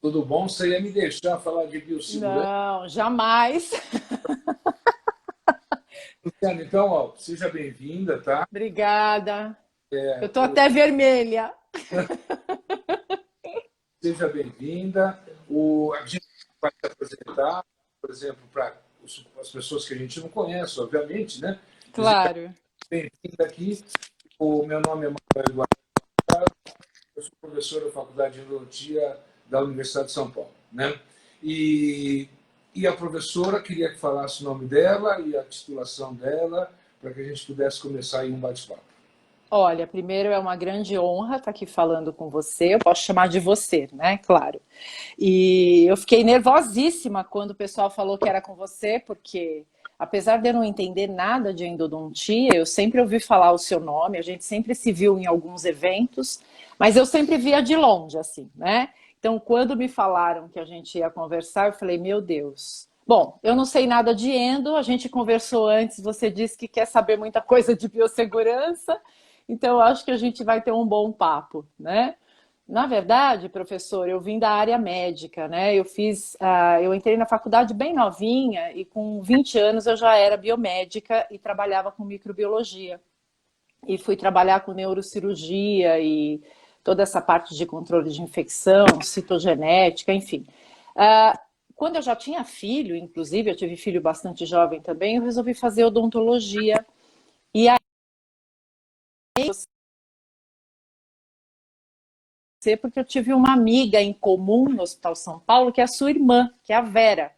Tudo bom? Você ia me deixar falar de biossegurança? Não, jamais. Luciano, então, ó, seja bem-vinda, tá? Obrigada. Eu tô Eu- até vermelha. Seja bem-vinda. A gente vai se apresentar, por exemplo, para as pessoas que a gente não conhece, obviamente, né? Dizer Claro. bem-vinda aqui. O meu nome é Manuel Eduardo, eu sou professor da Faculdade de Endodontia da Universidade de São Paulo, né? E, e a professora queria que falasse o nome dela e a titulação dela, para que a gente pudesse começar aí um bate-papo. Olha, primeiro é uma grande honra estar aqui falando com você. Eu posso chamar de você, né? Claro. E eu fiquei nervosíssima quando o pessoal falou que era com você, porque apesar de eu não entender nada de endodontia, eu sempre ouvi falar o seu nome, a gente sempre se viu em alguns eventos, mas eu sempre via de longe, assim, né? Então, quando me falaram que a gente ia conversar, eu falei, meu Deus. Bom, eu não sei nada de endo, a gente conversou antes, você disse que quer saber muita coisa de biossegurança, então eu acho que a gente vai ter um bom papo, né? Na verdade, professor, eu vim da área médica, né? Eu entrei na faculdade bem novinha e com 20 anos eu já era biomédica e trabalhava com microbiologia. E fui trabalhar com neurocirurgia e toda essa parte de controle de infecção, citogenética, enfim. Ah, Quando eu já tinha filho, inclusive, eu tive filho bastante jovem também, eu resolvi fazer odontologia. E aí, porque eu tive uma amiga em comum no Hospital São Paulo, que é a sua irmã, que é a Vera.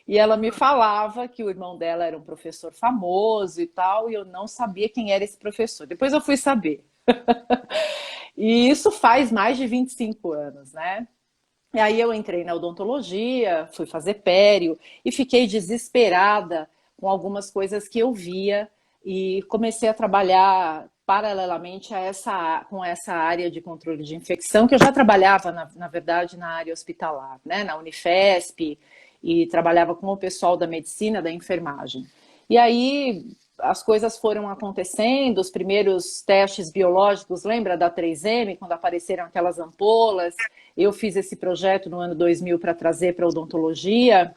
E ela me falava que o irmão dela era um professor famoso e tal, e eu não sabia quem era esse professor. Depois eu fui saber. E isso faz mais de 25 anos, né? E aí eu entrei na odontologia, fui fazer pério e fiquei desesperada com algumas coisas que eu via e comecei a trabalhar paralelamente com essa área de controle de infecção, que eu já trabalhava, na verdade, na área hospitalar, né, na Unifesp, e trabalhava com o pessoal da medicina, da enfermagem. E aí as coisas foram acontecendo, os primeiros testes biológicos, lembra da 3M, quando apareceram aquelas ampolas? Eu fiz esse projeto no ano 2000 para trazer para a odontologia,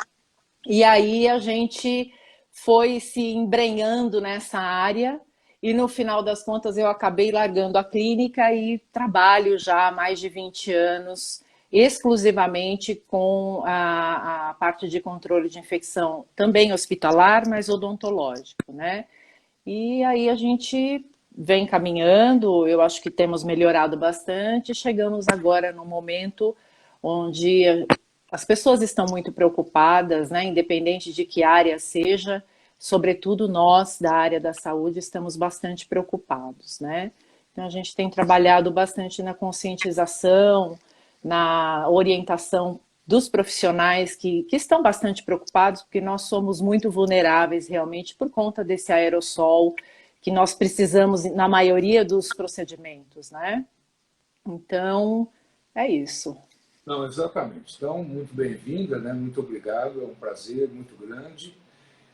e aí a gente foi se embrenhando nessa área, e no final das contas eu acabei largando a clínica e trabalho já há mais de 20 anos exclusivamente com a parte de controle de infecção, também hospitalar, mas odontológico, né? E aí a gente vem caminhando, eu acho que temos melhorado bastante, chegamos agora no momento onde as pessoas estão muito preocupadas, né, independente de que área seja, sobretudo nós da área da saúde estamos bastante preocupados, né? Então a gente tem trabalhado bastante na conscientização, na orientação dos profissionais que estão bastante preocupados, porque nós somos muito vulneráveis realmente por conta desse aerossol que nós precisamos na maioria dos procedimentos, né? Então, é isso. Não, exatamente. Então, muito bem-vinda, né? Muito obrigado, é um prazer muito grande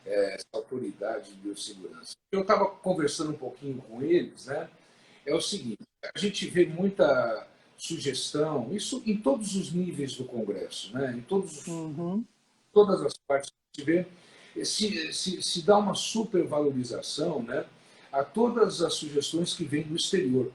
essa autoridade de biossegurança. Eu estava conversando um pouquinho com eles, né? É o seguinte, a gente vê muita sugestão, isso em todos os níveis do Congresso, né? Uhum, Todas as partes que a gente vê, se dá uma supervalorização, né, a todas as sugestões que vêm do exterior.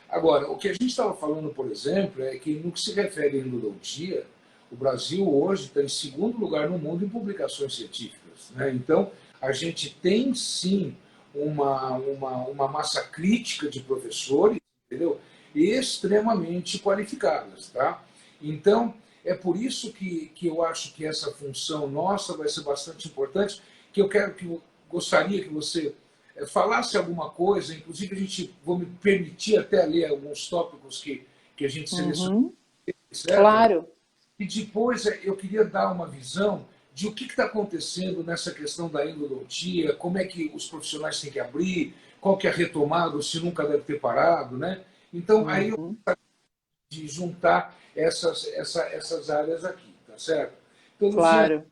Agora, o que a gente estava falando, por exemplo, é que no que se refere à endodontia, o Brasil hoje está em segundo lugar no mundo em publicações científicas, né? Então, a gente tem sim uma massa crítica de professores, entendeu? Extremamente qualificadas, tá? Então, é por isso que eu acho que essa função nossa vai ser bastante importante, que eu quero que gostaria que você falasse alguma coisa, inclusive a gente vou me permitir até ler alguns tópicos que a gente selecionou, uhum, certo? claro. E depois eu queria dar uma visão de o que está acontecendo nessa questão da endodontia, como é que os profissionais têm que abrir, qual que é a retomada, se nunca deve ter parado, né? Então, aí eu Uhum, de juntar essas áreas aqui, tá certo? Então, Luciano,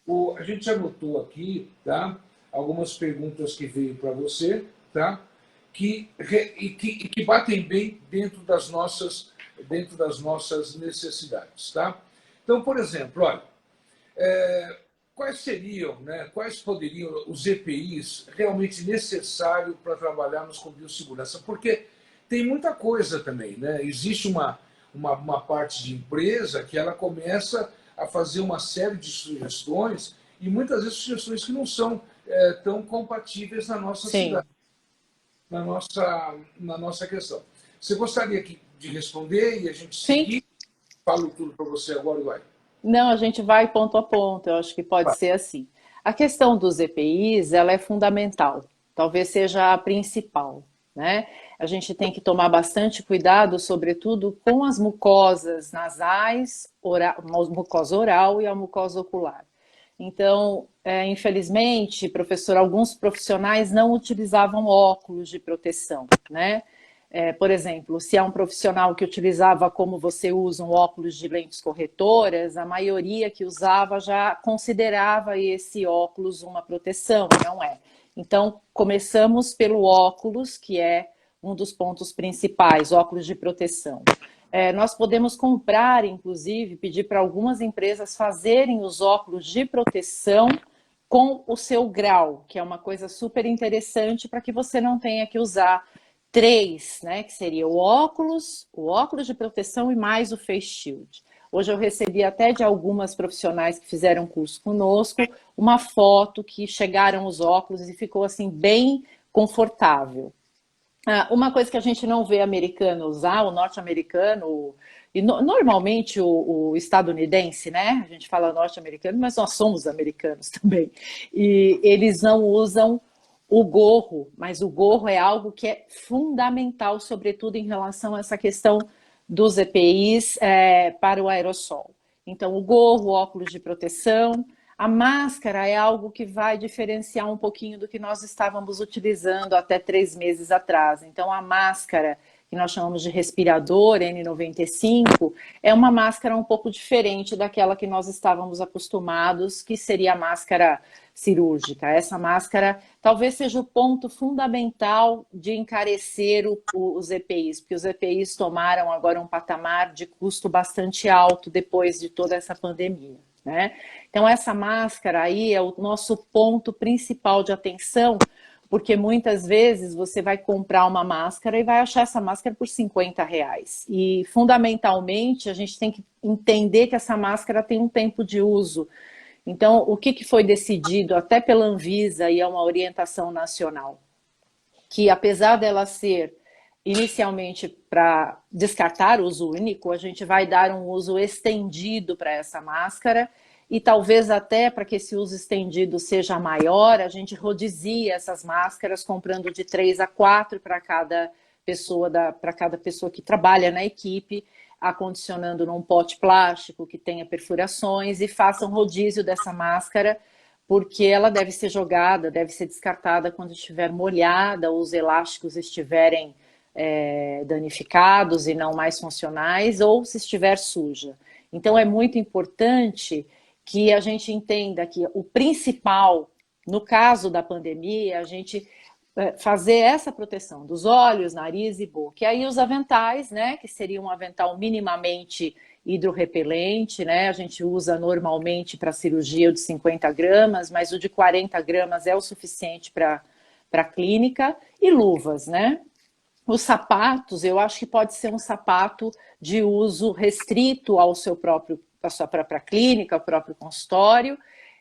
claro. a gente anotou aqui, tá? Algumas perguntas que veio para você, tá? E que batem bem dentro das nossas dentro das nossas necessidades. Tá? Então, por exemplo, olha, quais seriam, né, quais poderiam os EPIs realmente necessários para trabalharmos com biossegurança? Porque tem muita coisa também, né? Existe uma parte de empresa que ela começa a fazer uma série de sugestões e muitas vezes sugestões que não são tão compatíveis na nossa Sim. cidade, na nossa questão. Você gostaria de responder e a gente Sim. seguir? Falo tudo para você agora, vai. Não, a gente vai ponto a ponto, eu acho que pode Vai. ser assim. A questão dos EPIs, ela é fundamental, talvez seja a principal, né? A gente tem que tomar bastante cuidado, sobretudo com as mucosas nasais, mucosa oral e a mucosa ocular. Então, infelizmente, professor, alguns profissionais não utilizavam óculos de proteção, né? Por exemplo, se é um profissional que utilizava como você usa um óculos de lentes corretoras, a maioria que usava já considerava esse óculos uma proteção, não é? Então, começamos pelo óculos, que é um dos pontos principais, óculos de proteção. Nós podemos comprar, inclusive, pedir para algumas empresas fazerem os óculos de proteção com o seu grau, que é uma coisa super interessante para que você não tenha que usar três, né, que seria o óculos de proteção e mais o face shield. Hoje eu recebi até de algumas profissionais que fizeram curso conosco uma foto que chegaram os óculos e ficou assim bem confortável. Uma coisa que a gente não vê americano usar, o norte-americano, e normalmente o estadunidense, né? A gente fala norte-americano, mas nós somos americanos também. E eles não usam o gorro, mas o gorro é algo que é fundamental, sobretudo em relação a essa questão dos EPIs para o aerossol. Então, o gorro, óculos de proteção, a máscara é algo que vai diferenciar um pouquinho do que nós estávamos utilizando até 3 meses atrás. Então, a máscara, que nós chamamos de respirador N95, é uma máscara um pouco diferente daquela que nós estávamos acostumados, que seria a máscara cirúrgica. Essa máscara talvez seja o ponto fundamental de encarecer os EPIs, porque os EPIs tomaram agora um patamar de custo bastante alto depois de toda essa pandemia, né? Então, essa máscara aí é o nosso ponto principal de atenção, porque muitas vezes você vai comprar uma máscara e vai achar essa máscara por R$ 50. E, fundamentalmente, a gente tem que entender que essa máscara tem um tempo de uso. Então, o que foi decidido até pela Anvisa e é uma orientação nacional? Que, apesar dela ser inicialmente para descartar o uso único, a gente vai dar um uso estendido para essa máscara e talvez até para que esse uso estendido seja maior, a gente rodizia essas máscaras comprando de 3 a 4 para cada pessoa que trabalha na equipe, acondicionando num pote plástico que tenha perfurações e faça um rodízio dessa máscara, porque ela deve ser jogada, deve ser descartada quando estiver molhada ou os elásticos estiverem danificados e não mais funcionais, ou se estiver suja. Então é muito importante que a gente entenda que o principal, no caso da pandemia, a gente fazer essa proteção dos olhos, nariz e boca. E aí os aventais, né, que seria um avental minimamente hidrorrepelente, né? A gente usa normalmente para cirurgia o de 50 gramas, mas o de 40 gramas é o suficiente para a clínica, e luvas, né? Os sapatos, eu acho que pode ser um sapato de uso restrito à sua própria clínica, ao próprio consultório.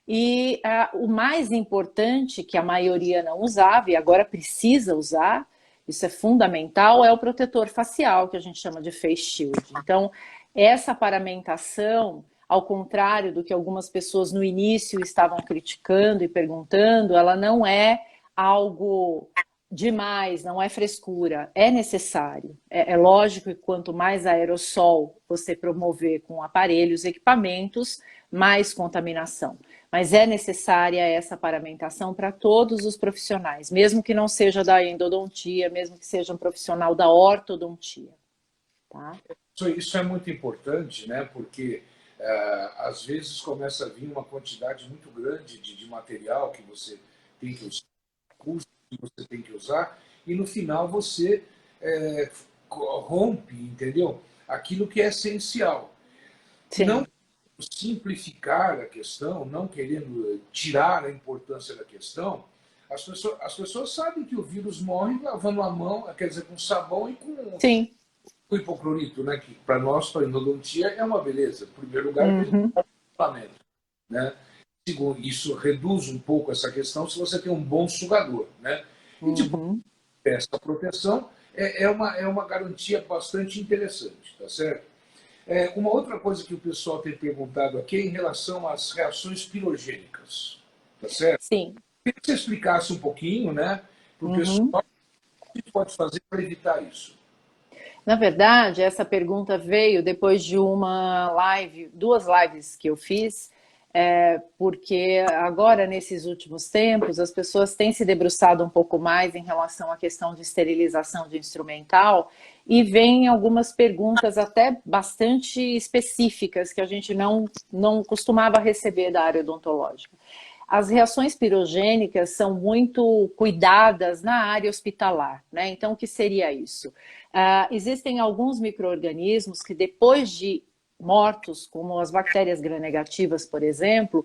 E o mais importante, que a maioria não usava e agora precisa usar, isso é fundamental, é o protetor facial, que a gente chama de face shield. Então, essa paramentação, ao contrário do que algumas pessoas no início estavam criticando e perguntando, ela não é algo demais, não é frescura, é necessário. É lógico que quanto mais aerossol você promover com aparelhos, equipamentos, mais contaminação. Mas é necessária essa paramentação para todos os profissionais, mesmo que não seja da endodontia, mesmo que seja um profissional da ortodontia. Tá? Isso é muito importante, né? Porque às vezes começa a vir uma quantidade muito grande de material que você tem que usar, curso que você tem que usar, e no final você rompe, entendeu? aquilo que é essencial. Sim. Não simplificar a questão, não querendo tirar a importância da questão, as pessoas sabem que o vírus morre lavando a mão, quer dizer, com sabão e com Sim. o hipoclorito, né, que para nós, para a endodontia, é uma beleza. Em primeiro lugar, Uhum. né? Segundo, isso reduz um pouco essa questão se você tem um bom sugador, né? E depois, Uhum. essa proteção é uma garantia bastante interessante, tá certo? Uma outra coisa que o pessoal tem perguntado aqui é em relação às reações pirogênicas, tá certo? Sim. Queria que você explicasse um pouquinho, né, para o pessoal, Uhum. o que a gente pode fazer para evitar isso. Na verdade, essa pergunta veio depois de uma live, duas lives que eu fiz, porque agora, nesses últimos tempos, as pessoas têm se debruçado um pouco mais em relação à questão de esterilização de instrumental e vêm algumas perguntas até bastante específicas que a gente não costumava receber da área odontológica. As reações pirogênicas são muito cuidadas na área hospitalar, né? Então, o que seria isso? Existem alguns micro-organismos que, depois de mortos, como as bactérias gram-negativas, por exemplo,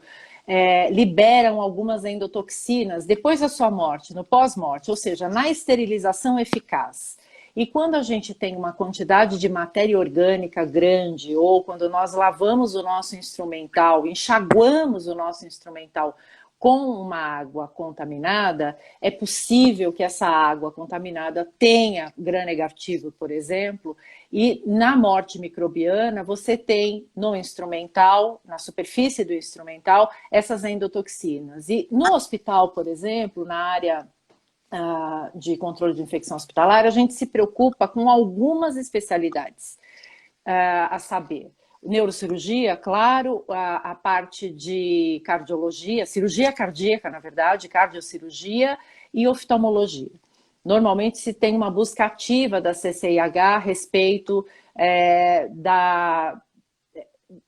liberam algumas endotoxinas depois da sua morte, no pós-morte, ou seja, na esterilização eficaz. E quando a gente tem uma quantidade de matéria orgânica grande, ou quando nós lavamos o nosso instrumental, enxaguamos o nosso instrumental com uma água contaminada, é possível que essa água contaminada tenha gram-negativo, por exemplo, e na morte microbiana você tem no instrumental, na superfície do instrumental, essas endotoxinas. E no hospital, por exemplo, na área de controle de infecção hospitalar, a gente se preocupa com algumas especialidades, a saber, neurocirurgia, claro, a parte de cardiologia, cirurgia cardíaca, na verdade, cardiocirurgia e oftalmologia. Normalmente se tem uma busca ativa da CCIH a respeito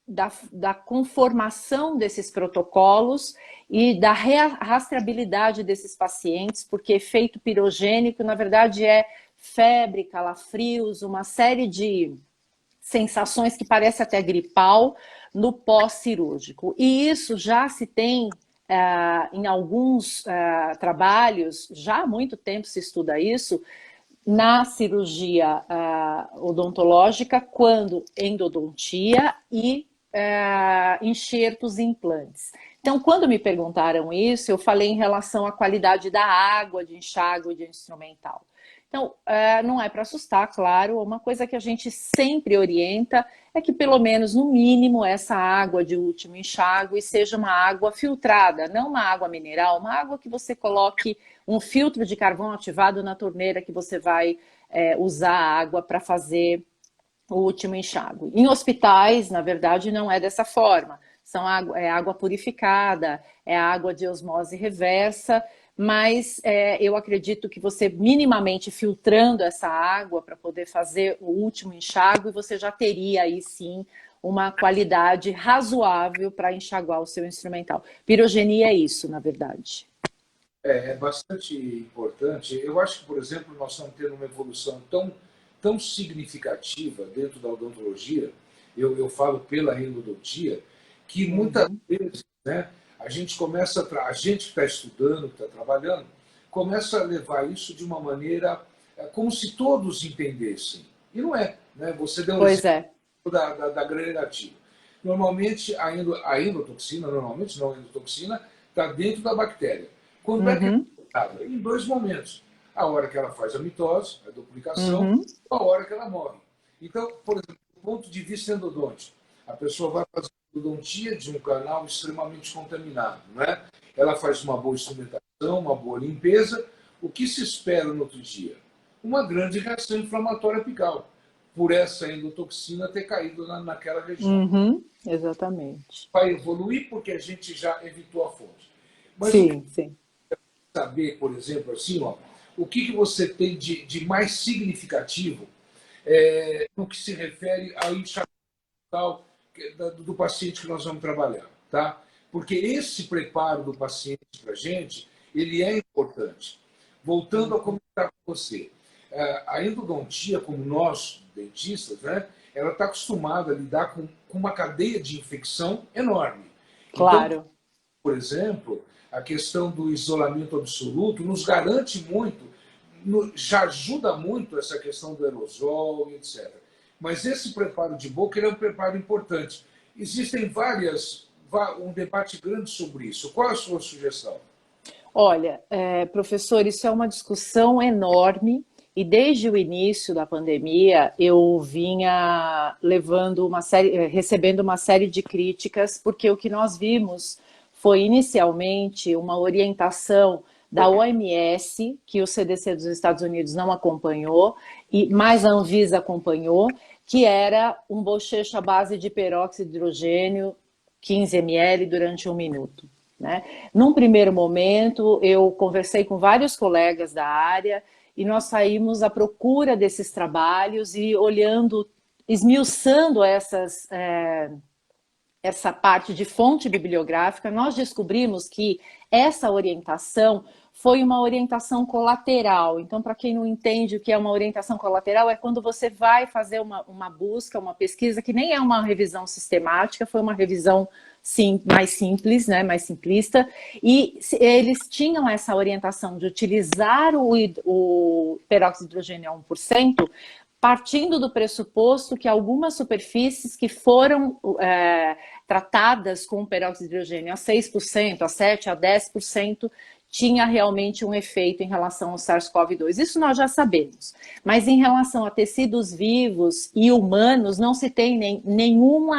da conformação desses protocolos e da rastreabilidade desses pacientes, porque efeito pirogênico, na verdade, é febre, calafrios, uma série de sensações que parece até gripal no pós-cirúrgico. E isso já se tem em alguns trabalhos, já há muito tempo se estuda isso, na cirurgia odontológica, quando endodontia e enxertos e implantes. Então, quando me perguntaram isso, eu falei em relação à qualidade da água de enxágue e de instrumental. Então, não é para assustar, claro, uma coisa que a gente sempre orienta é que, pelo menos, no mínimo, essa água de último enxágue seja uma água filtrada, não uma água mineral, uma água que você coloque um filtro de carvão ativado na torneira que você vai usar a água para fazer o último enxágue. Em hospitais, na verdade, não é dessa forma. É água purificada, é água de osmose reversa, mas eu acredito que você minimamente filtrando essa água para poder fazer o último enxágue, você já teria aí sim uma qualidade razoável para enxaguar o seu instrumental. Pirogenia é isso, na verdade. É bastante importante. Eu acho que, por exemplo, nós estamos tendo uma evolução tão significativa dentro da odontologia, eu falo pela endodontia, que muitas vezes, né, a gente a gente que está estudando, que está trabalhando, começa a levar isso de uma maneira como se todos entendessem. E não é. Né? Você deu um Pois exemplo é. da gram-negativa. Normalmente, a endotoxina, normalmente não a endotoxina, está dentro da bactéria. Quando é que Uhum, ela está? Em dois momentos. A hora que ela faz a mitose, a duplicação, uhum, ou a hora que ela morre. Então, por exemplo, do ponto de vista endodôntico, a pessoa vai fazer endodontia de um canal extremamente contaminado. Não é? Ela faz uma boa instrumentação, uma boa limpeza. O que se espera no outro dia? Uma grande reação inflamatória apical, por essa endotoxina ter caído naquela região. uhum, exatamente. Vai evoluir porque a gente já evitou a fonte. Mas o que Sim, sim. saber, por exemplo, assim, ó, o que você tem de mais significativo no que se refere ao enxaguar do paciente que nós vamos trabalhar, tá? Porque esse preparo do paciente para a gente, ele é importante. Voltando a comentar com você, a endodontia, como nós, dentistas, né, ela está acostumada a lidar com uma cadeia de infecção enorme. Então, Claro. por exemplo, a questão do isolamento absoluto nos garante muito, já ajuda muito essa questão do aerosol, etc. Mas esse preparo de boca ele é um preparo importante. Existem um debate grande sobre isso. Qual é a sua sugestão? Olha, professor, isso é uma discussão enorme e desde o início da pandemia eu vinha recebendo uma série de críticas, porque o que nós vimos foi inicialmente uma orientação da OMS, que o CDC dos Estados Unidos não acompanhou, mas a Anvisa acompanhou, que era um bochecho à base de peróxido de hidrogênio, 15 ml durante 1 minuto. Né? Num primeiro momento, eu conversei com vários colegas da área e nós saímos à procura desses trabalhos e olhando, esmiuçando essa parte de fonte bibliográfica, nós descobrimos que essa orientação foi uma orientação colateral. Então, para quem não entende o que é uma orientação colateral, é quando você vai fazer uma busca, uma pesquisa, que nem é uma revisão sistemática, foi uma revisão mais simples, né, mais simplista, e eles tinham essa orientação de utilizar o peróxido de hidrogênio a 1%, partindo do pressuposto que algumas superfícies que foram tratadas com peróxido de hidrogênio a 6%, a 7%, a 10%, tinha realmente um efeito em relação ao SARS-CoV-2. Isso nós já sabemos. Mas em relação a tecidos vivos e humanos, não se tem nenhum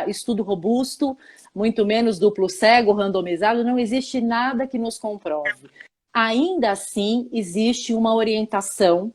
estudo robusto, muito menos duplo cego, randomizado, não existe nada que nos comprove. Ainda assim, existe uma orientação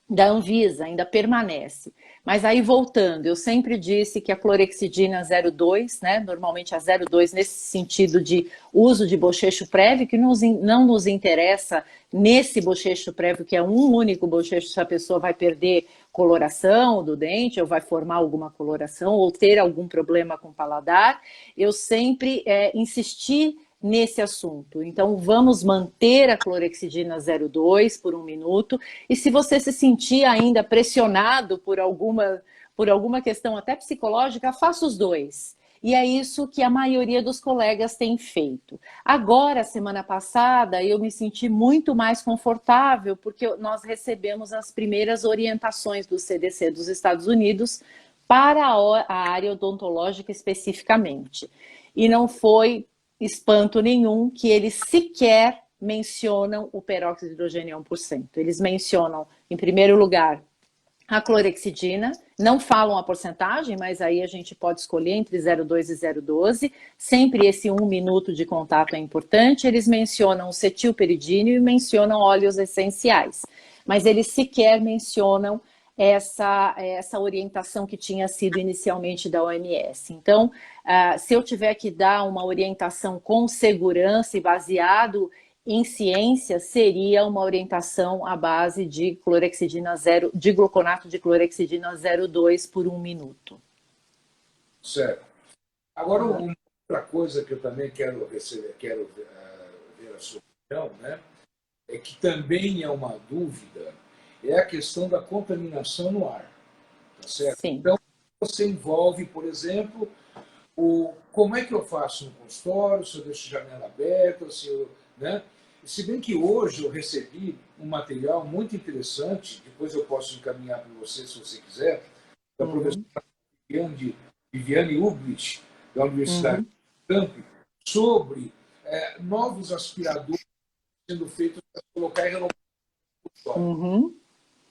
da Anvisa, ainda permanece. Mas aí voltando, eu sempre disse que a clorexidina 0,2, né, normalmente a 0,2 nesse sentido de uso de bochecho prévio, que não nos interessa nesse bochecho prévio, que é um único bochecho, se a pessoa vai perder coloração do dente, ou vai formar alguma coloração, ou ter algum problema com o paladar, eu sempre insisti nesse assunto. Então, vamos manter a clorexidina 0,2 por 1 minuto. E se você se sentir ainda pressionado por alguma questão até psicológica, faça os dois. E é isso que a maioria dos colegas tem feito. Agora, semana passada, eu me senti muito mais confortável, porque nós recebemos as primeiras orientações do CDC dos Estados Unidos para a área odontológica especificamente. E não foi espanto nenhum que eles sequer mencionam o peróxido de hidrogênio a 1%. Eles mencionam, em primeiro lugar, a clorexidina, não falam a porcentagem, mas aí a gente pode escolher entre 0,2 e 0,12. Sempre esse 1 minuto de contato é importante. Eles mencionam o cetilperidínio e mencionam óleos essenciais, mas eles sequer mencionam essa orientação que tinha sido inicialmente da OMS. Então, se eu tiver que dar uma orientação com segurança e baseado em ciência, seria uma orientação à base de de gluconato de clorexidina 0,2 por 1 minuto. Certo. Agora, uma outra coisa que eu também quero ver a sua opinião, né, é que também é uma dúvida, é a questão da contaminação no ar. Tá certo? Sim. Então, você envolve, por exemplo, como é que eu faço no consultório, se eu deixo janela aberta, né? Se bem que hoje eu recebi um material muito interessante, depois eu posso encaminhar para você, se você quiser, da professora Viviane Ubrich, da Universidade de Camp, sobre novos aspiradores sendo feitos para colocar em renovação do consultório.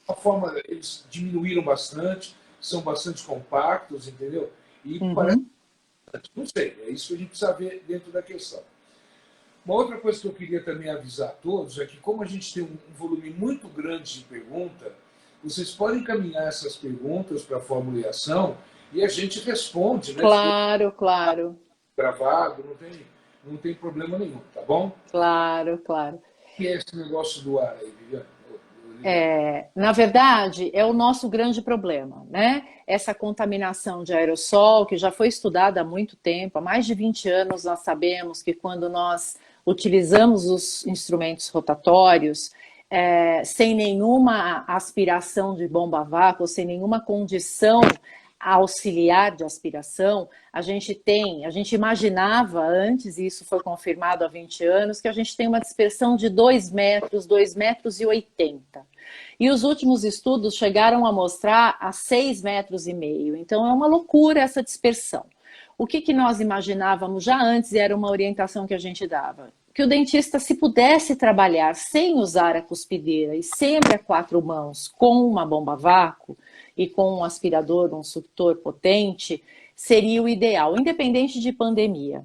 Uma forma, eles diminuíram bastante, são bastante compactos, entendeu? E parece, não sei, é isso que a gente precisa ver dentro da questão. Uma outra coisa que eu queria também avisar a todos é que, como a gente tem um volume muito grande de perguntas, vocês podem encaminhar essas perguntas para a formulação e a gente responde, né? Claro, claro. Gravado, não tem problema nenhum, tá bom? Claro, claro. O que é esse negócio do ar aí, Viviane? Na verdade, é o nosso grande problema, né? Essa contaminação de aerossol, que já foi estudada há muito tempo, há mais de 20 anos nós sabemos que quando nós utilizamos os instrumentos rotatórios, sem nenhuma aspiração de bomba a vácuo, sem nenhuma condição auxiliar de aspiração, a gente imaginava antes, e isso foi confirmado há 20 anos, que a gente tem uma dispersão de 2 metros, 2,80 metros. E os últimos estudos chegaram a mostrar a 6,5 metros. Então é uma loucura essa dispersão. O que nós imaginávamos já antes, e era uma orientação que a gente dava? Que o dentista, se pudesse trabalhar sem usar a cuspideira e sempre a 4 mãos, com uma bomba a vácuo e com um aspirador, um suctor potente, seria o ideal, independente de pandemia.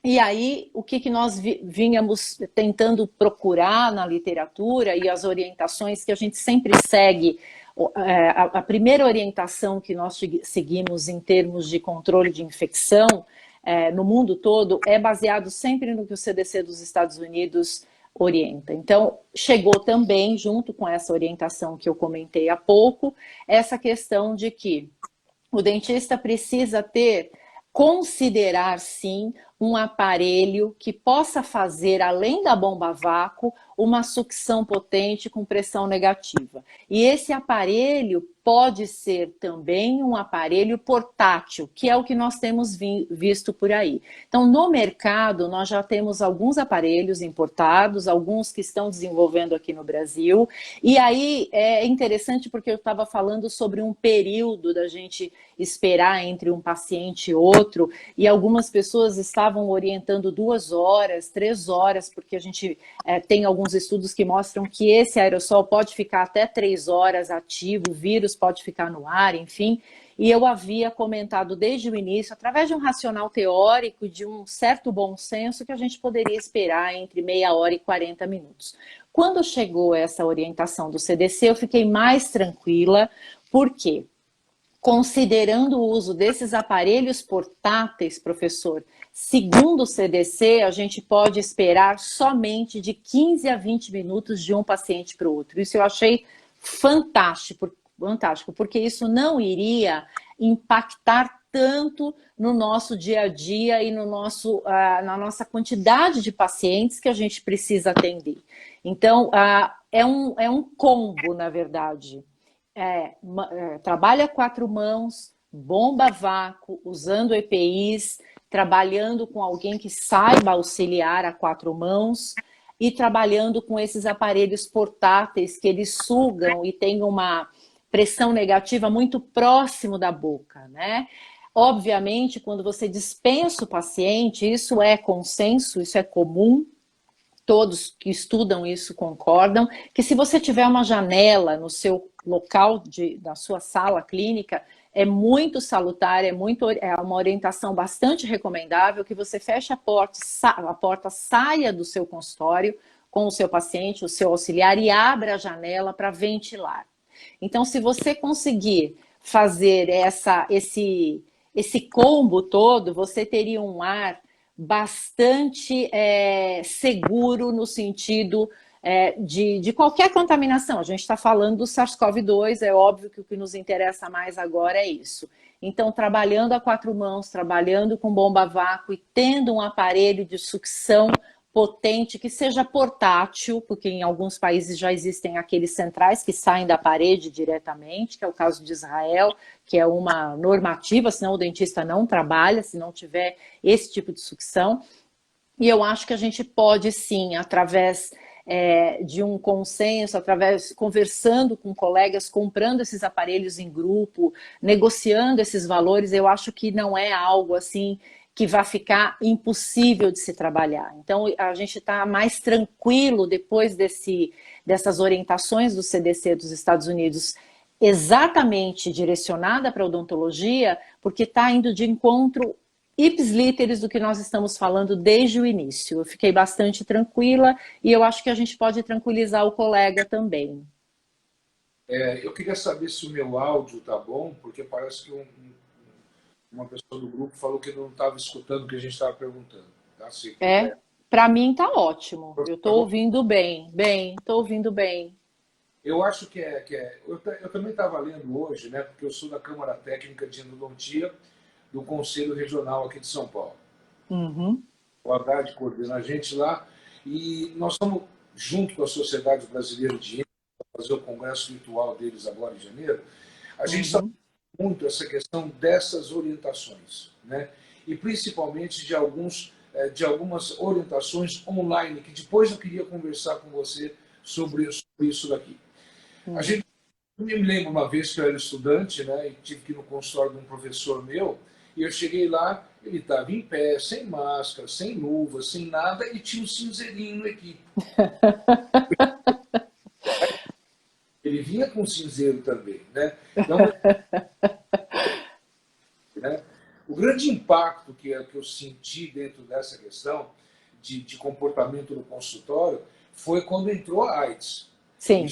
E aí, o que nós vínhamos tentando procurar na literatura e as orientações que a gente sempre segue, a primeira orientação que nós seguimos em termos de controle de infecção no mundo todo é baseado sempre no que o CDC dos Estados Unidos orienta. Então, chegou também, junto com essa orientação que eu comentei há pouco, essa questão de que o dentista precisa considerar, sim, um aparelho que possa fazer, além da bomba a vácuo, uma sucção potente com pressão negativa. E esse aparelho pode ser também um aparelho portátil, que é o que nós temos visto por aí. Então, no mercado, nós já temos alguns aparelhos importados, alguns que estão desenvolvendo aqui no Brasil. E aí é interessante porque eu estava falando sobre um período da gente esperar entre um paciente e outro, e algumas pessoas estavam orientando 2 horas, 3 horas, porque a gente tem alguns estudos que mostram que esse aerossol pode ficar até 3 horas ativo, o vírus pode ficar no ar, enfim. E eu havia comentado desde o início, através de um racional teórico, de um certo bom senso, que a gente poderia esperar entre meia hora e 40 minutos. Quando chegou essa orientação do CDC, eu fiquei mais tranquila, por quê? Considerando o uso desses aparelhos portáteis, professor, segundo o CDC, a gente pode esperar somente de 15 a 20 minutos de um paciente para o outro. Isso eu achei fantástico, porque isso não iria impactar tanto no nosso dia a dia e na nossa quantidade de pacientes que a gente precisa atender. Então, é um combo, na verdade. Trabalha 4 mãos, bomba a vácuo, usando EPIs, trabalhando com alguém que saiba auxiliar a 4 mãos e trabalhando com esses aparelhos portáteis que eles sugam e têm uma pressão negativa muito próximo da boca, né? Obviamente, quando você dispensa o paciente, isso é consenso, isso é comum, todos que estudam isso concordam, que se você tiver uma janela no seu local, da sua sala clínica, é muito salutar, é uma orientação bastante recomendável que você feche a porta saia do seu consultório com o seu paciente, o seu auxiliar, e abra a janela para ventilar. Então, se você conseguir fazer esse combo todo, você teria um ar bastante seguro no sentido de qualquer contaminação. A gente está falando do SARS-CoV-2, é óbvio que o que nos interessa mais agora é isso. Então, trabalhando a 4 mãos, trabalhando com bomba a vácuo e tendo um aparelho de sucção potente, que seja portátil, porque em alguns países já existem aqueles centrais que saem da parede diretamente, que é o caso de Israel, que é uma normativa, senão o dentista não trabalha, se não tiver esse tipo de sucção. E eu acho que a gente pode sim, através de um consenso, conversando com colegas, comprando esses aparelhos em grupo, negociando esses valores, eu acho que não é algo assim que vai ficar impossível de se trabalhar. Então, a gente está mais tranquilo depois dessas orientações do CDC dos Estados Unidos, exatamente direcionada para a odontologia, porque está indo de encontro ipsis literis do que nós estamos falando desde o início. Eu fiquei bastante tranquila e eu acho que a gente pode tranquilizar o colega também. Eu queria saber se o meu áudio está bom, porque parece que uma pessoa do grupo falou que não estava escutando o que a gente estava perguntando. Tá? Para mim está ótimo. Eu estou Tá ouvindo bem, estou ouvindo bem. Eu acho que eu também estava lendo hoje, né, porque eu sou da Câmara Técnica de Endodontia do Conselho Regional aqui de São Paulo. Uhum. O Haddad coordena a gente lá e nós estamos, junto com a Sociedade Brasileira de Endo, para fazer o congresso virtual deles agora em janeiro. A gente está muito essa questão dessas orientações, né? E principalmente de algumas orientações online, que depois eu queria conversar com você sobre isso daqui. A Hum. gente, eu me lembro uma vez que eu era estudante, né, e tive que ir no consultório de um professor meu, e eu cheguei lá, ele estava em pé, sem máscara, sem luva, sem nada, e tinha um cinzeirinho no equipe. Ele vinha com cinzeiro também, né? Então, né, o grande impacto que eu senti dentro dessa questão de comportamento no consultório foi quando entrou a AIDS. Sim.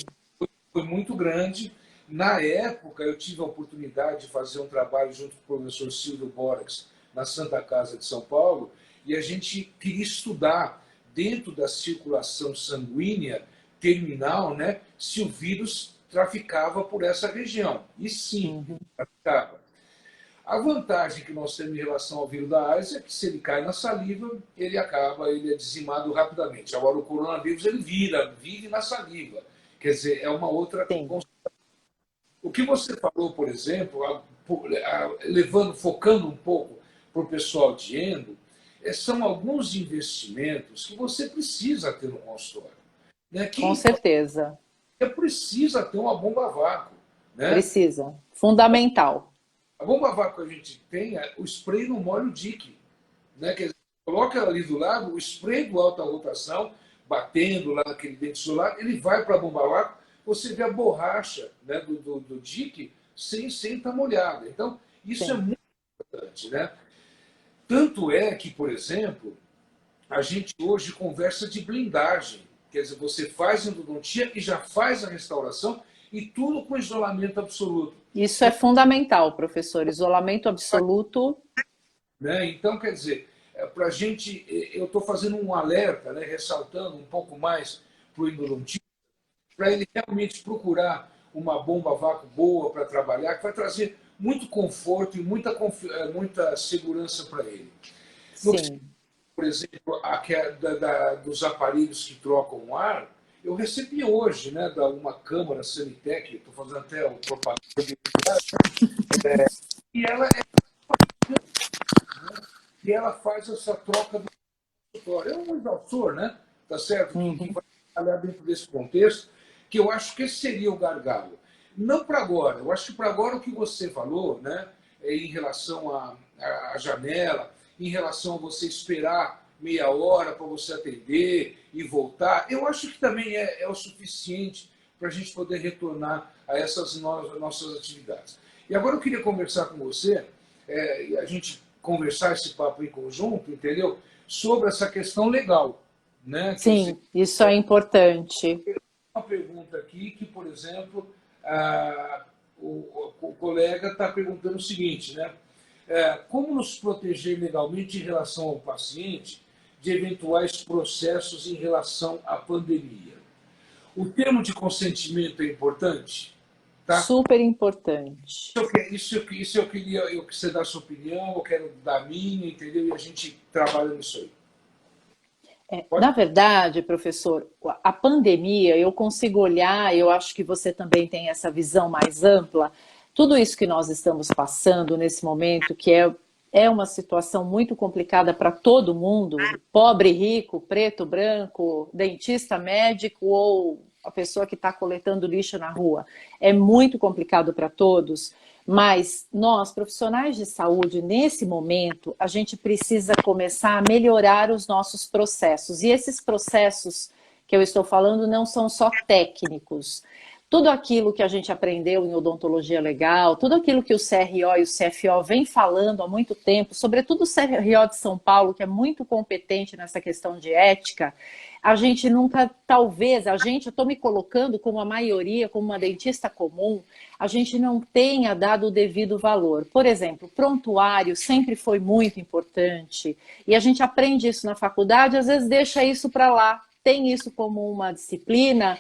Foi muito grande. Na época, eu tive a oportunidade de fazer um trabalho junto com o professor Silvio Borax, na Santa Casa de São Paulo, e a gente queria estudar, dentro da circulação sanguínea terminal, né, se o vírus traficava por essa região. E sim, Uhum. traficava. A vantagem que nós temos em relação ao vírus da AIDS é que se ele cai na saliva, ele é dizimado rapidamente. Agora, o coronavírus, ele vive na saliva. Quer dizer, é uma outra. Sim. O que você falou, por exemplo, focando um pouco para o pessoal de endo, são alguns investimentos que você precisa ter no consultório. Né? Com Quem certeza. precisa ter uma bomba a vácuo. Né? Precisa. Fundamental. A bomba a vácuo que a gente tem é o spray no molho Dick. Né? Quer dizer, coloca ela ali do lado, o spray do alta rotação, batendo lá naquele dente solar, ele vai para a bomba a vácuo, você vê a borracha, né, do Dick sem estar molhada. Então, isso é Sim. muito importante. Né? Tanto é que, por exemplo, a gente hoje conversa de blindagem. Quer dizer, você faz endodontia e já faz a restauração e tudo com isolamento absoluto. Isso é fundamental, professor. Isolamento absoluto. Né? Então, quer dizer, para a gente, eu estou fazendo um alerta, né, ressaltando um pouco mais para o endodontista, para ele realmente procurar uma bomba a vácuo boa para trabalhar, que vai trazer muito conforto e muita segurança para ele. No que, Sim. por exemplo, dos aparelhos que trocam o ar, eu recebi hoje, né, da uma câmara Sanitec, estou fazendo até o propaganda, e ela faz essa troca do consultório. É um exaustor, né? Tá certo? Que Uhum. vai trabalhar dentro desse contexto, que eu acho que esse seria o gargalo. Não para agora. Eu acho que para agora o que você falou, né, em relação à janela, em relação a você esperar meia hora para você atender e voltar, eu acho que também é o suficiente para a gente poder retornar a essas nossas atividades. E agora eu queria conversar com você, e a gente conversar esse papo em conjunto, entendeu? Sobre essa questão legal. Né? Quer dizer, Sim, isso é importante. uma pergunta aqui que, por exemplo, o colega está perguntando o seguinte, né? Como nos proteger legalmente em relação ao paciente de eventuais processos em relação à pandemia? O termo de consentimento é importante, tá? Super importante. Isso eu queria que você dê a sua opinião, eu quero dar a minha, entendeu? E a gente trabalha nisso aí. Pode? Na verdade, professor, a pandemia, eu consigo olhar, eu acho que você também tem essa visão mais ampla, tudo isso que nós estamos passando nesse momento, que é uma situação muito complicada para todo mundo, pobre, rico, preto, branco, dentista, médico ou a pessoa que está coletando lixo na rua. É muito complicado para todos. Mas nós, profissionais de saúde, nesse momento, a gente precisa começar a melhorar os nossos processos. E esses processos que eu estou falando não são só técnicos. Tudo aquilo que a gente aprendeu em odontologia legal, tudo aquilo que o CRO e o CFO vem falando há muito tempo, sobretudo o CRO de São Paulo, que é muito competente nessa questão de ética, a gente nunca, talvez, eu estou me colocando como a maioria, como uma dentista comum, a gente não tenha dado o devido valor. Por exemplo, prontuário sempre foi muito importante, e a gente aprende isso na faculdade, às vezes deixa isso para lá, tem isso como uma disciplina,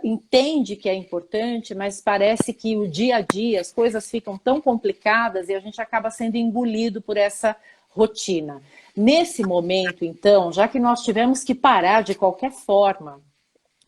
entende que é importante, mas parece que o dia a dia, as coisas ficam tão complicadas e a gente acaba sendo engolido por essa rotina. Nesse momento, então, já que nós tivemos que parar de qualquer forma,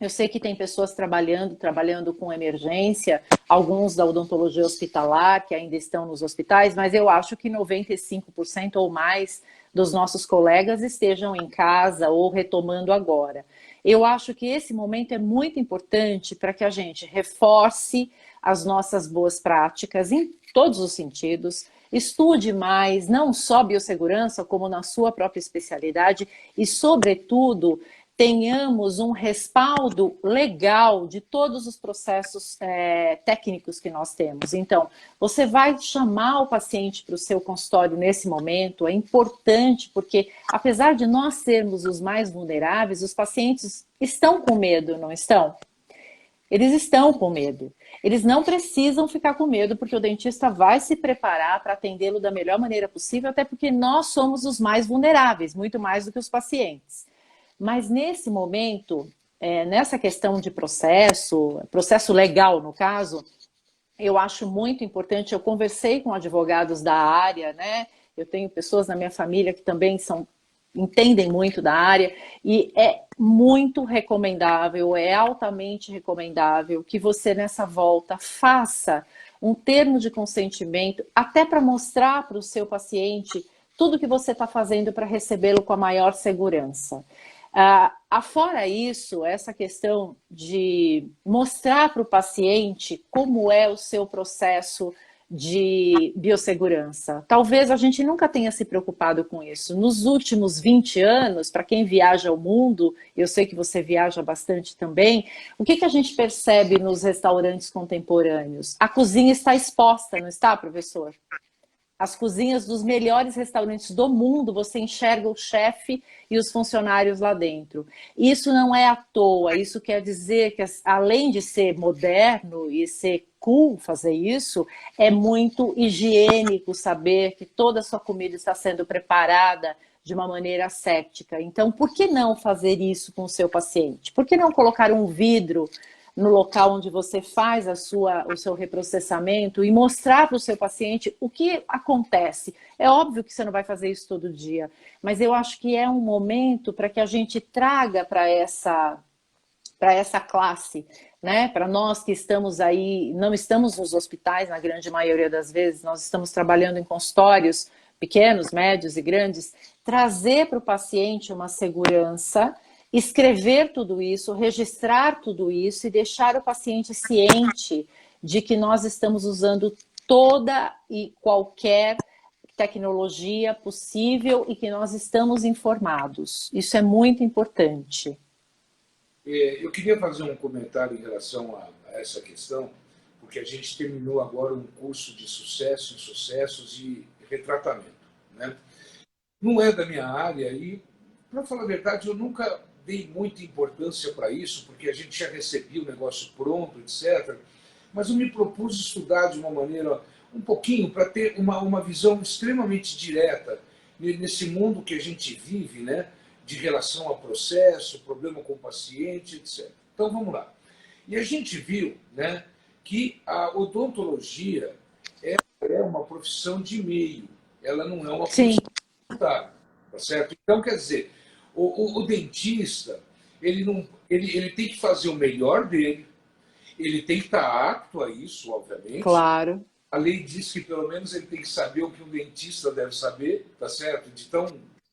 Eu sei que tem pessoas trabalhando com emergência, alguns da odontologia hospitalar, que ainda estão nos hospitais, mas eu acho que 95% ou mais dos nossos colegas estejam em casa ou retomando agora. Eu acho que esse momento é muito importante para que a gente reforce as nossas boas práticas em todos os sentidos, estude mais, não só biossegurança, como na sua própria especialidade e, sobretudo, tenhamos um respaldo legal de todos os processos técnicos que nós temos. Então, você vai chamar o paciente para o seu consultório nesse momento, é importante porque, apesar de nós sermos os mais vulneráveis, os pacientes estão com medo, não estão? Eles estão com medo. Eles não precisam ficar com medo, porque o dentista vai se preparar para atendê-lo da melhor maneira possível, até porque nós somos os mais vulneráveis, muito mais do que os pacientes. Mas nesse momento, nessa questão de processo legal no caso, eu acho muito importante. Eu conversei com advogados da área, né? Eu tenho pessoas na minha família que também entendem muito da área, e é muito recomendável, é altamente recomendável que você nessa volta faça um termo de consentimento, até para mostrar para o seu paciente tudo que você está fazendo para recebê-lo com a maior segurança. Afora isso, essa questão de mostrar para o paciente como é o seu processo de biossegurança. Talvez a gente nunca tenha se preocupado com isso. Nos últimos 20 anos, para quem viaja ao mundo, eu sei que você viaja bastante também, o que a gente percebe nos restaurantes contemporâneos? A cozinha está exposta, não está, professor? As cozinhas dos melhores restaurantes do mundo, você enxerga o chefe e os funcionários lá dentro. Isso não é à toa, isso quer dizer que, além de ser moderno e ser cool fazer isso, é muito higiênico saber que toda a sua comida está sendo preparada de uma maneira aséptica. Então, por que não fazer isso com o seu paciente? Por que não colocar um vidro no local onde você faz o seu reprocessamento e mostrar para o seu paciente o que acontece? É óbvio que você não vai fazer isso todo dia, mas eu acho que é um momento para que a gente traga para essa classe, né? Para nós que estamos aí, não estamos nos hospitais na grande maioria das vezes, nós estamos trabalhando em consultórios pequenos, médios e grandes, trazer para o paciente uma segurança, escrever tudo isso, registrar tudo isso e deixar o paciente ciente de que nós estamos usando toda e qualquer tecnologia possível e que nós estamos informados. Isso é muito importante. Eu queria fazer um comentário em relação a essa questão, porque a gente terminou agora um curso de sucesso, insucessos e retratamento, né? Não é da minha área e, para falar a verdade, eu nunca dei muita importância para isso, porque a gente já recebia o negócio pronto, etc. Mas eu me propus estudar de uma maneira um pouquinho para ter uma visão extremamente direta nesse mundo que a gente vive, né? De relação ao processo, problema com o paciente, etc. Então vamos lá. E a gente viu, né, que a odontologia é uma profissão de meio, ela não é uma Sim. profissão voluntária, tá certo? Então, quer dizer, o dentista, ele, não, ele tem que fazer o melhor dele, ele tem que estar apto a isso, obviamente. Claro. A lei diz que pelo menos ele tem que saber o que um dentista deve saber, tá certo? De tão,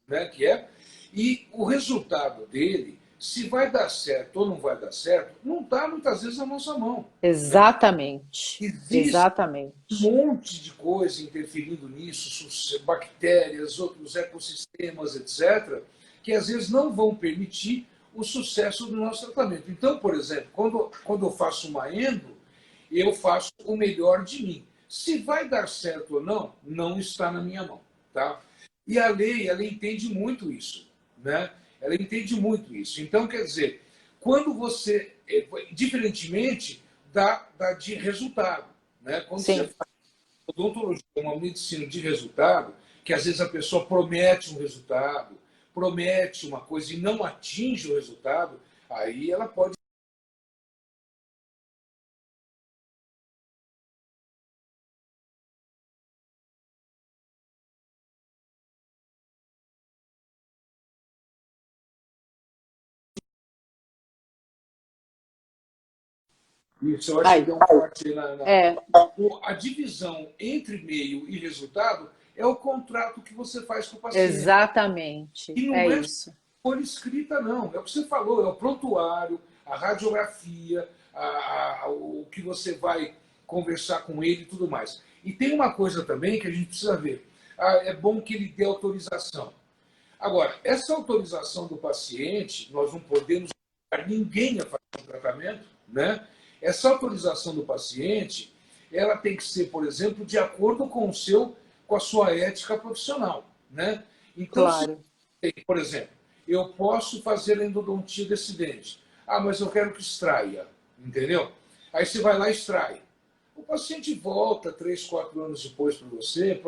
né, que é. E o resultado dele, se vai dar certo ou não vai dar certo, não está muitas vezes na nossa mão. Exatamente. Existe um Exatamente. monte de coisa interferindo nisso, bactérias, outros ecossistemas, etc., que às vezes não vão permitir o sucesso do nosso tratamento. Então, por exemplo, quando eu faço uma endo, eu faço o melhor de mim. Se vai dar certo ou não, não está na minha mão. Tá? E a lei, ela entende muito isso. Né? Ela entende muito isso. Então, quer dizer, quando você, diferentemente de resultado, né? Quando você Sim. faz odontologia, uma medicina de resultado, que às vezes a pessoa promete um resultado, promete uma coisa e não atinge o resultado, aí ela pode Isso, eu acho que Aí, deu um corte aí é, a divisão entre meio e resultado é o contrato que você faz com o paciente. exatamente, E é não é isso. por escrita, não. É o que você falou, é o prontuário, a radiografia, o que você vai conversar com ele e tudo mais. E tem uma coisa também que a gente precisa ver. É bom que ele dê autorização. Agora, essa autorização do paciente, nós não podemos obrigar ninguém a fazer um tratamento, né? Essa autorização do paciente, ela tem que ser, por exemplo, de acordo com com a sua ética profissional, né? Então, se Claro. por exemplo, eu posso fazer endodontia desse dente. Ah, mas eu quero que extraia, entendeu? Aí você vai lá e extrai. O paciente volta 3, 4 anos depois para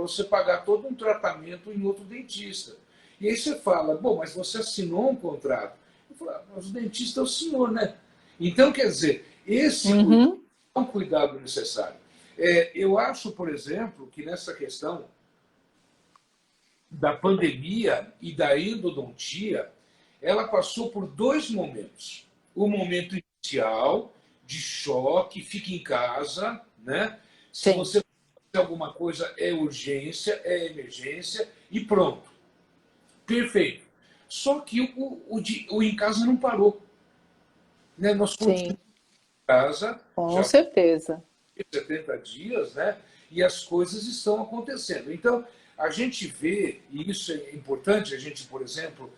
você pagar todo um tratamento em outro dentista. E aí você fala, bom, mas você assinou um contrato. Eu falo, mas o dentista é o senhor, né? Então, quer dizer, esse Uhum. é um cuidado necessário. Eu acho, por exemplo, que nessa questão da pandemia e da endodontia, ela passou por dois momentos. O momento inicial, de choque, fique em casa, né? Se Sim, você fazer alguma coisa, é urgência, é emergência, e pronto. Perfeito. Só que o em casa não parou. Né? Nós sim, continuamos em casa, com já certeza. 70 dias, né? E as coisas estão acontecendo. Então, a gente vê, e isso é importante, a gente, por exemplo,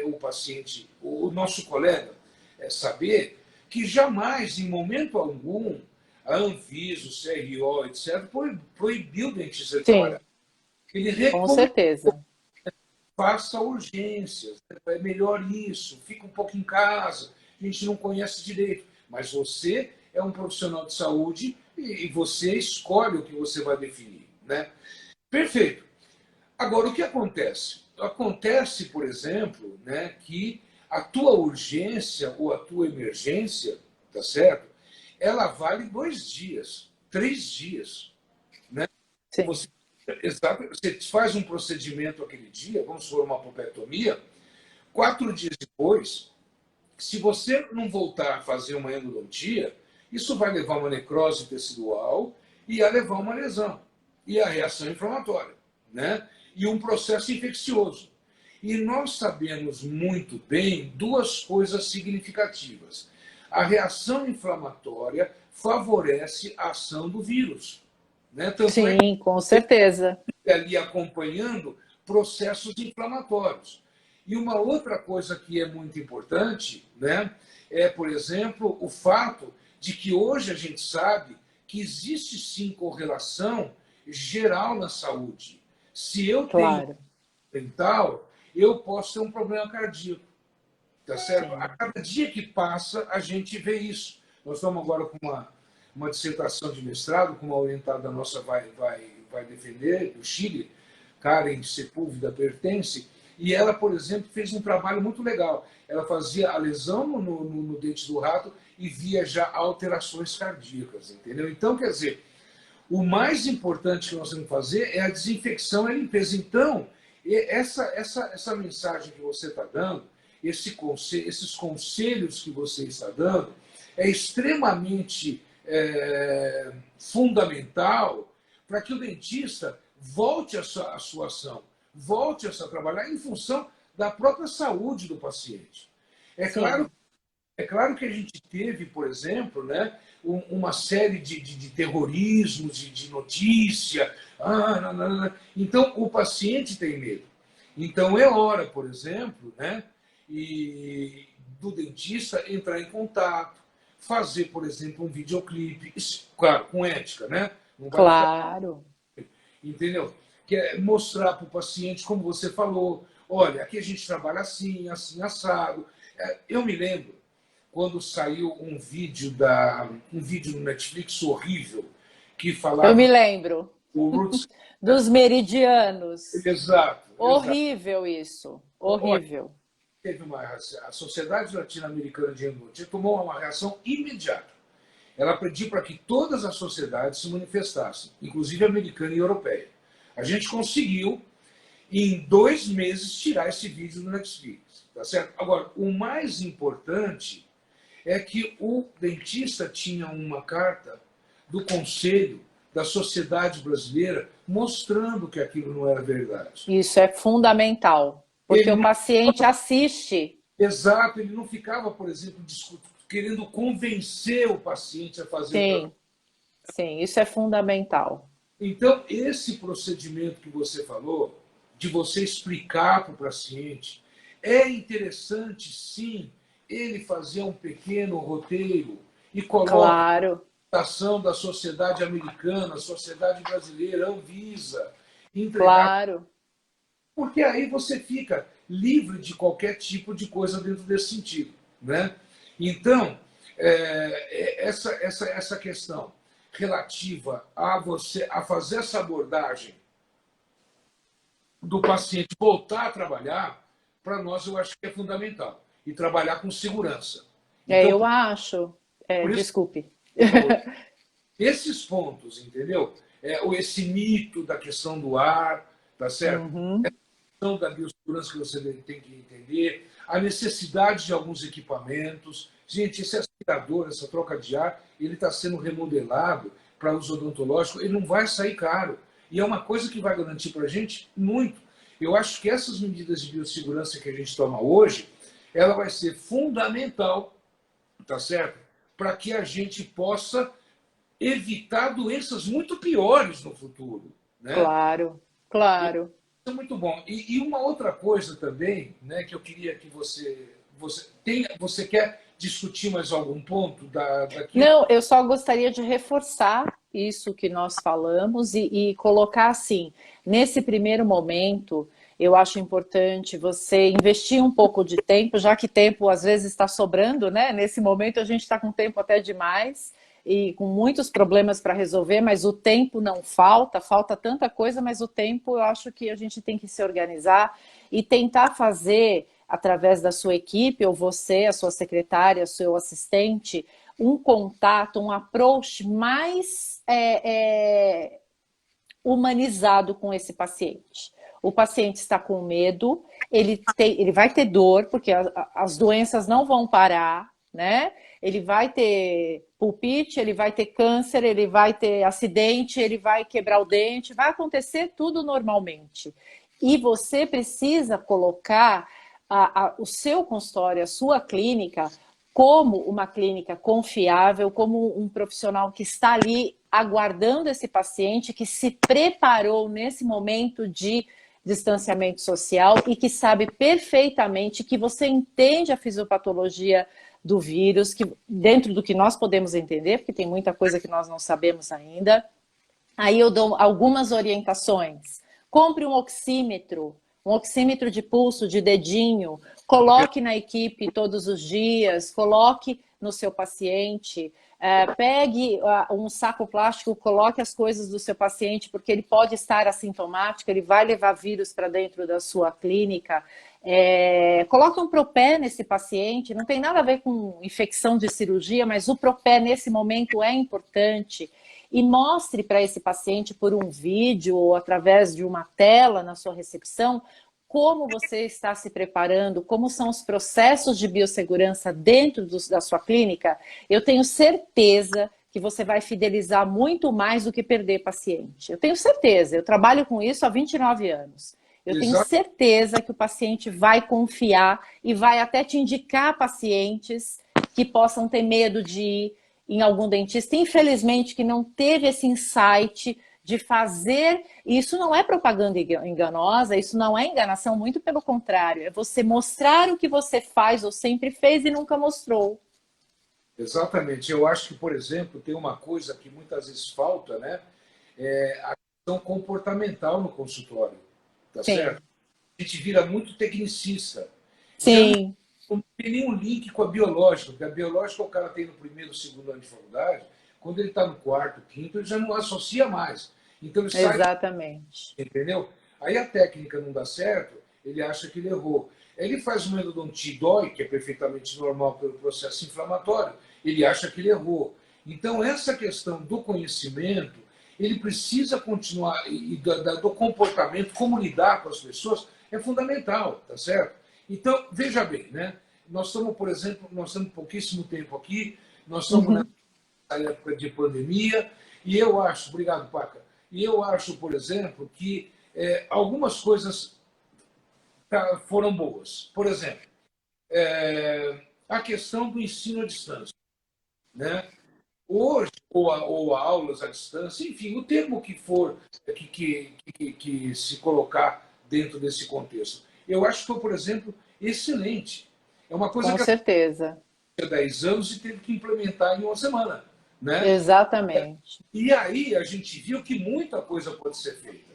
o paciente, o nosso colega, saber que jamais, em momento algum, a Anvisa, o CRO, etc., proibiu o dentista de trabalhar. Sim, Ele com recomenda, certeza. faça urgências, né? É melhor isso, fica um pouco em casa, a gente não conhece direito, mas você é um profissional de saúde e você escolhe o que você vai definir, né? Perfeito. Agora, o que acontece? Acontece, por exemplo, né, que a tua urgência ou a tua emergência, tá certo? Ela vale 2 dias, 3 dias, né? Sim, Você, exato, você faz um procedimento aquele dia, vamos supor uma pulpectomia, 4 dias depois, se você não voltar a fazer uma endodontia, isso vai levar a uma necrose tecidual e a levar a uma lesão e a reação inflamatória, né? E um processo infeccioso. E nós sabemos muito bem duas coisas significativas. A reação inflamatória favorece a ação do vírus, né? Tanto é que sim, com certeza. ali acompanhando processos inflamatórios. E uma outra coisa que é muito importante, né, é, por exemplo, o fato de que hoje a gente sabe que existe sim correlação geral na saúde. Se eu tenho Claro, dental, eu posso ter um problema cardíaco, tá certo? A sim. cada dia que passa, a gente vê isso. Nós estamos agora com uma dissertação de mestrado, com uma orientada nossa vai defender, do Chile, Karen Sepúlveda Pertence, e ela, por exemplo, fez um trabalho muito legal. Ela fazia a lesão no dente do rato e via já alterações cardíacas, entendeu? Então, quer dizer, o mais importante que nós temos que fazer é a desinfecção e a limpeza. Então, essa mensagem que você está dando, esses conselhos que você está dando, é extremamente fundamental para que o dentista volte a sua ação, volte a trabalhar em função da própria saúde do paciente. É claro Sim, que a gente teve, por exemplo, né, uma série de terrorismos, de notícia. Então, o paciente tem medo. Então, é hora, por exemplo, né, do dentista entrar em contato, fazer, por exemplo, um videoclipe, claro, com ética, né? Não vai ficar, claro. entendeu? Que é mostrar para o paciente, como você falou, olha, aqui a gente trabalha assim, assim, assado. Eu me lembro quando saiu um vídeo no Netflix horrível que Eu me falava lembro o Roots. dos meridianos. Exato, exato. Horrível isso, Olha, horrível. teve a Sociedade Latino-Americana de Endodontia tomou uma reação imediata. Ela pediu para que todas as sociedades se manifestassem, inclusive a americana e a europeia. A gente conseguiu, em 2 meses, tirar esse vídeo do Netflix. Tá certo? Agora, o mais importante é que o dentista tinha uma carta do Conselho da Sociedade Brasileira mostrando que aquilo não era verdade. Isso é fundamental, porque Ele o não, paciente assiste. exato, ele não ficava, por exemplo, querendo convencer o paciente a fazer o tratamento. Sim, sim, isso é fundamental. Então, esse procedimento que você falou, de você explicar para o paciente, é interessante, sim, ele fazer um pequeno roteiro e coloca Claro, a ação da sociedade americana, sociedade brasileira, Anvisa, entregar, claro. porque aí você fica livre de qualquer tipo de coisa dentro desse sentido, né? Então, essa questão relativa a você a fazer essa abordagem do paciente voltar a trabalhar, para nós eu acho que é fundamental. E trabalhar com segurança. É, Então, eu acho. É, por isso desculpe. que você falou, esses pontos, entendeu? Esse mito da questão do ar, tá certo? Uhum. Questão da biossegurança que você tem que entender, a necessidade de alguns equipamentos. Gente, esse aspirador, essa troca de ar, ele está sendo remodelado para uso odontológico, ele não vai sair caro. E é uma coisa que vai garantir para a gente muito. Eu acho que essas medidas de biossegurança que a gente toma hoje, ela vai ser fundamental, tá certo? Para que a gente possa evitar doenças muito piores no futuro, né? Claro, claro. Isso é muito bom. E uma outra coisa também, né, que eu queria que você quer discutir mais algum ponto daqui? Não, eu só gostaria de reforçar isso que nós falamos e colocar assim, nesse primeiro momento, eu acho importante você investir um pouco de tempo, já que tempo às vezes está sobrando, né? Nesse momento a gente está com tempo até demais e com muitos problemas para resolver, mas o tempo não falta, falta tanta coisa, mas o tempo eu acho que a gente tem que se organizar e tentar fazer, através da sua equipe, ou você, a sua secretária, o seu assistente, um contato, um approach mais humanizado com esse paciente. O paciente está com medo, ele vai ter dor, porque as doenças não vão parar, né? Ele vai ter pulpite, ele vai ter câncer, ele vai ter acidente, ele vai quebrar o dente, vai acontecer tudo normalmente. E você precisa colocar o seu consultório, a sua clínica, como uma clínica confiável, como um profissional que está ali aguardando esse paciente, que se preparou nesse momento de distanciamento social e que sabe perfeitamente que você entende a fisiopatologia do vírus, que dentro do que nós podemos entender, porque tem muita coisa que nós não sabemos ainda. Aí eu dou algumas orientações. Compre um oxímetro de pulso, de dedinho, coloque na equipe todos os dias, coloque no seu paciente, pegue um saco plástico, coloque as coisas do seu paciente, porque ele pode estar assintomático, ele vai levar vírus para dentro da sua clínica. Coloque um propé nesse paciente, não tem nada a ver com infecção de cirurgia, mas o propé nesse momento é importante. E mostre para esse paciente por um vídeo ou através de uma tela na sua recepção como você está se preparando, como são os processos de biossegurança dentro da sua clínica. Eu tenho certeza que você vai fidelizar muito mais do que perder paciente. Eu tenho certeza, eu trabalho com isso há 29 anos. Eu tenho certeza que o paciente vai confiar e vai até te indicar pacientes que possam ter medo de ir em algum dentista, infelizmente, que não teve esse insight de fazer. Isso não é propaganda enganosa, isso não é enganação, muito pelo contrário. É você mostrar o que você faz ou sempre fez e nunca mostrou. Exatamente. Eu acho que, por exemplo, tem uma coisa que muitas vezes falta, né? A questão comportamental no consultório, tá Sim. certo? A gente vira muito tecnicista. Já Sim, não tem nenhum link com a biológica, porque a biológica o cara tem no primeiro, segundo ano de faculdade, quando ele está no quarto, quinto, ele já não associa mais. Então ele sai, exatamente. entendeu? Aí a técnica não dá certo, ele acha que ele errou. Ele faz uma endodontia dói, que é perfeitamente normal pelo processo inflamatório, ele acha que ele errou. Então essa questão do conhecimento, ele precisa continuar, e do comportamento, como lidar com as pessoas, é fundamental, tá certo? Então, veja bem, né? nós estamos, por exemplo, nós estamos pouquíssimo tempo aqui, nós estamos nessa época de pandemia, e eu acho, obrigado, Paca, e eu acho, por exemplo, que algumas coisas foram boas. Por exemplo, a questão do ensino à distância, né? Hoje, ou aulas à distância, enfim, o termo que for que se colocar dentro desse contexto. Eu acho que foi, por exemplo, excelente. É uma coisa Com que certeza. há 10 anos e teve que implementar em uma semana. Né? Exatamente. E aí a gente viu que muita coisa pode ser feita.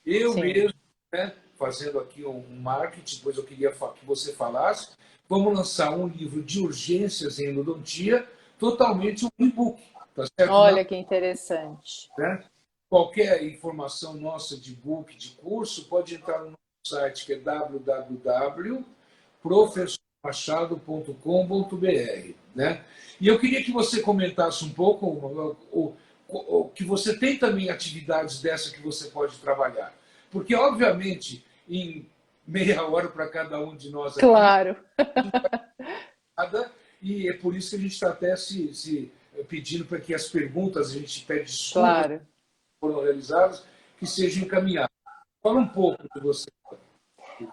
Eu Sim. mesmo, né, fazendo aqui um marketing, depois eu queria que você falasse, vamos lançar um livro de urgências em endodontia, totalmente um e-book, tá certo? Não, Olha que interessante. né? Qualquer informação nossa de book, de curso, pode entrar no nosso site, que é www.professormachado.com.br, né? E eu queria que você comentasse um pouco o que você tem também atividades dessa que você pode trabalhar. Porque, obviamente, em meia hora para cada um de nós aqui, Claro, e é por isso que a gente está até se pedindo para que as perguntas, a gente pede desculpas claro. foram realizadas, que sejam encaminhadas. Fala um pouco de você.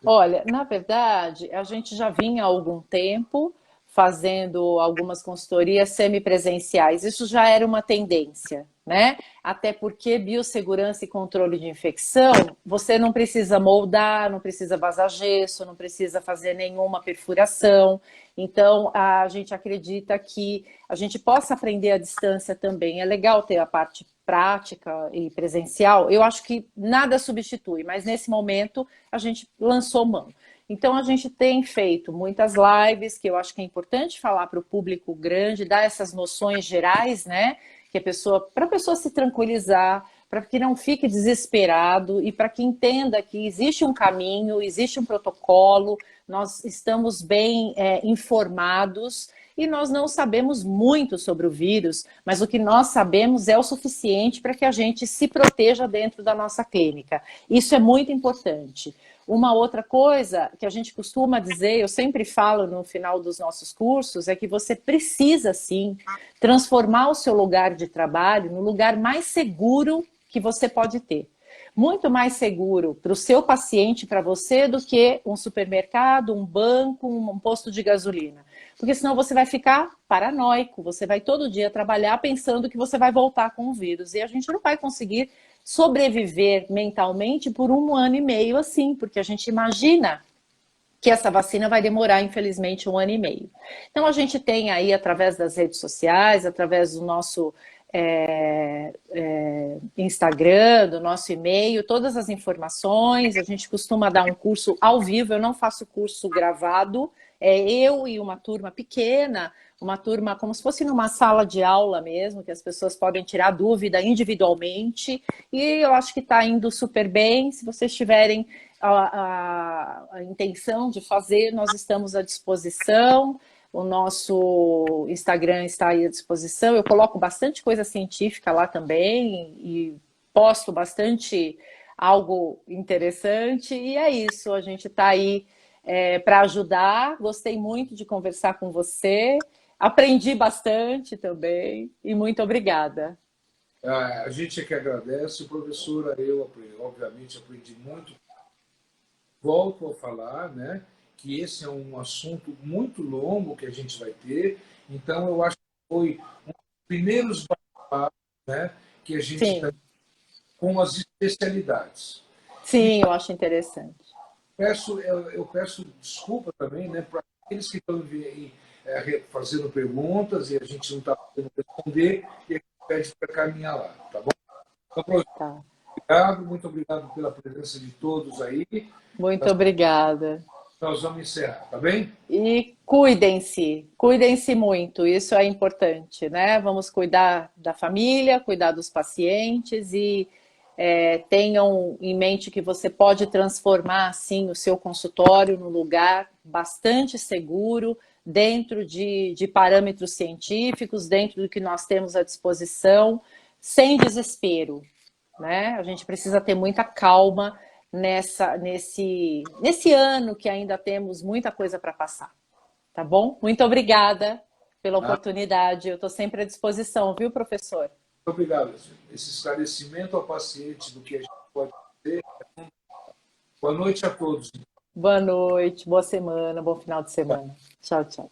Olha, na verdade, a gente já vinha há algum tempo fazendo algumas consultorias semipresenciais. Isso já era uma tendência, né? Até porque biossegurança e controle de infecção, você não precisa moldar, não precisa vazar gesso, não precisa fazer nenhuma perfuração. Então, a gente acredita que a gente possa aprender à distância também. É legal ter a parte prática e presencial. Eu acho que nada substitui, mas nesse momento a gente lançou mão. Então a gente tem feito muitas lives, que eu acho que é importante falar para o público grande, dar essas noções gerais, né? Que para a pessoa se tranquilizar, para que não fique desesperado e para que entenda que existe um caminho, existe um protocolo, nós estamos bem informados e nós não sabemos muito sobre o vírus, mas o que nós sabemos é o suficiente para que a gente se proteja dentro da nossa clínica. Isso é muito importante. Uma outra coisa que a gente costuma dizer, eu sempre falo no final dos nossos cursos, é que você precisa sim transformar o seu lugar de trabalho no lugar mais seguro que você pode ter. Muito mais seguro para o seu paciente, para você, do que um supermercado, um banco, um posto de gasolina. Porque senão você vai ficar paranoico, você vai todo dia trabalhar pensando que você vai voltar com o vírus. E a gente não vai conseguir sobreviver mentalmente por 1 ano e meio assim, porque a gente imagina que essa vacina vai demorar, infelizmente, 1 ano e meio. Então, a gente tem aí, através das redes sociais, através do nosso Instagram, do nosso e-mail, todas as informações. A gente costuma dar um curso ao vivo, eu não faço curso gravado, é eu e uma turma pequena, uma turma como se fosse numa sala de aula mesmo, que as pessoas podem tirar dúvida individualmente, e eu acho que está indo super bem. Se vocês tiverem a intenção de fazer, nós estamos à disposição. O nosso Instagram está aí à disposição. Eu coloco bastante coisa científica lá também e posto bastante algo interessante. E é isso, a gente está aí para ajudar. Gostei muito de conversar com você. Aprendi bastante também e muito obrigada. A gente é que agradece, professora, obviamente aprendi muito. Volto a falar, né, que esse é um assunto muito longo que a gente vai ter, então eu acho que foi um dos primeiros bate-papos, né, que a gente está Sim, com as especialidades. E sim, eu acho interessante. eu peço desculpa também, né, para aqueles que estão fazendo perguntas e a gente não está podendo responder, e a gente pede para caminhar lá, tá bom? Então, professor, Tá. obrigado, muito obrigado pela presença de todos aí. Muito obrigada. Nós vamos encerrar, tá bem? E cuidem-se muito, isso é importante, né? Vamos cuidar da família, cuidar dos pacientes e tenham em mente que você pode transformar, assim, o seu consultório num lugar bastante seguro, dentro de parâmetros científicos, dentro do que nós temos à disposição, sem desespero, né? A gente precisa ter muita calma nesse ano que ainda temos muita coisa para passar. Tá bom? Muito obrigada pela Tá? oportunidade. Eu estou sempre à disposição, viu, professor? Muito obrigado. Esse esclarecimento ao paciente do que a gente pode fazer. Boa noite a todos. Boa noite, boa semana, bom final de semana. Tchau, tchau.